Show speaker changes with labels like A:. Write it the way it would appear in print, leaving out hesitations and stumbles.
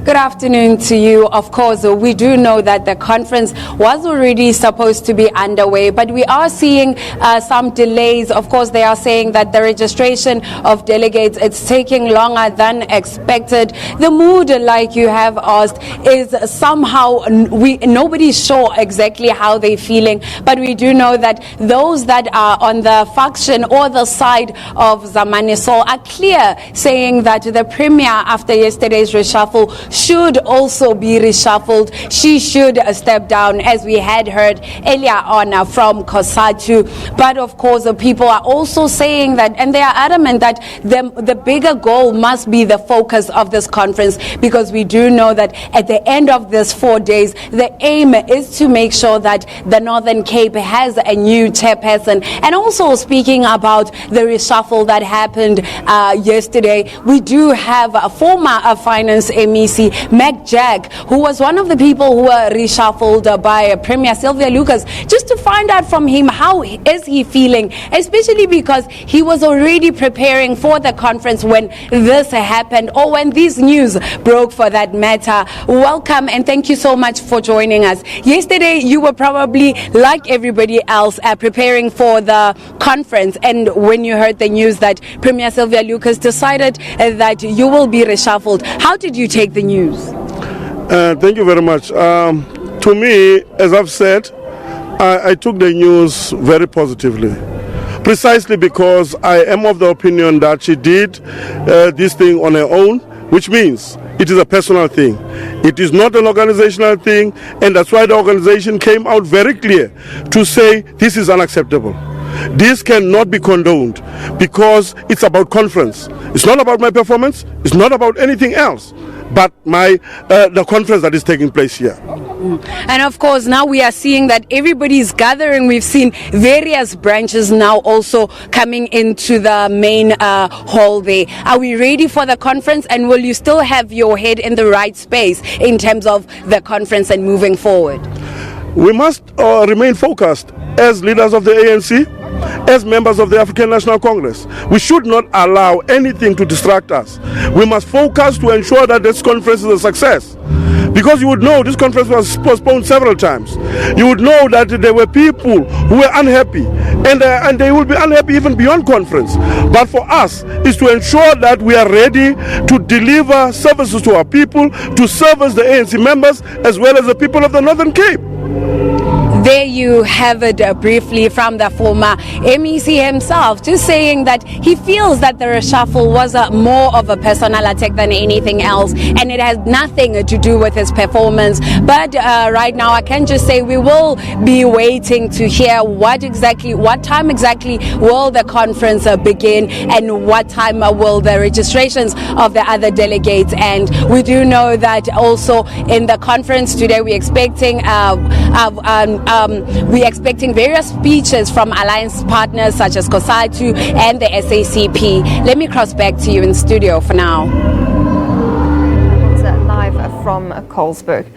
A: Good afternoon to you. Of course, we do know that the conference was already supposed to be underway, but we are seeing some delays. Of course, they are saying that the registration of delegates it's taking longer than expected. The mood, like you have asked, is somehow nobody's sure exactly how they're feeling, but we do know that those that are on the faction or the side of Zamani Saul are clear, saying that the Premier, after yesterday's reshuffle, should also be reshuffled. She should step down, as we had heard earlier on from Colesberg. But of course, the people are also saying that, and they are adamant that the bigger goal must be the focus of this conference, because we do know that at the end of this 4 days, the aim is to make sure that the Northern Cape has a new chairperson. And also speaking about the reshuffle that happened yesterday, we do have a former finance MEC, Mac Jack, who was one of the people who were reshuffled by Premier Sylvia Lucas, just to find out from him how is he feeling, especially because he was already preparing for the conference when this happened, or when this news broke for that matter. Welcome and thank you so much for joining us. Yesterday you were probably like everybody else preparing for the conference, and when you heard the news that Premier Sylvia Lucas decided that you will be reshuffled, how did you take the news?
B: Thank you very much. To me, as I've said, I took the news very positively, precisely because I am of the opinion that she did this thing on her own, which means it is a personal thing. It is not an organizational thing, and that's why the organization came out very clear to say this is unacceptable. This cannot be condoned, because it's about conference. It's not about my performance. It's not about anything else but the conference that is taking place here.
A: And of course, now we are seeing that everybody's gathering. We've seen various branches now also coming into the main hall there. Are we ready for the conference, and will you still have your head in the right space in terms of the conference and moving forward?
B: We must remain focused as leaders of the ANC, as members of the African National Congress. We should not allow anything to distract us. We must focus to ensure that this conference is a success. Because you would know this conference was postponed several times. You would know that there were people who were unhappy, and they will be unhappy even beyond conference. But for us is to ensure that we are ready to deliver services to our people, to service the ANC members as well as the people of the Northern Cape.
A: There you have it briefly from the former MEC himself, just saying that he feels that the reshuffle was more of a personal attack than anything else, and it has nothing to do with his performance. But right now I can just say we will be waiting to hear what time exactly will the conference begin, and what time will the registrations of the other delegates end. We do know that also in the conference today we're expecting various speeches from alliance partners such as Colesberg and the SABC. Let me cross back to you in studio for now.
C: Live from Colesberg.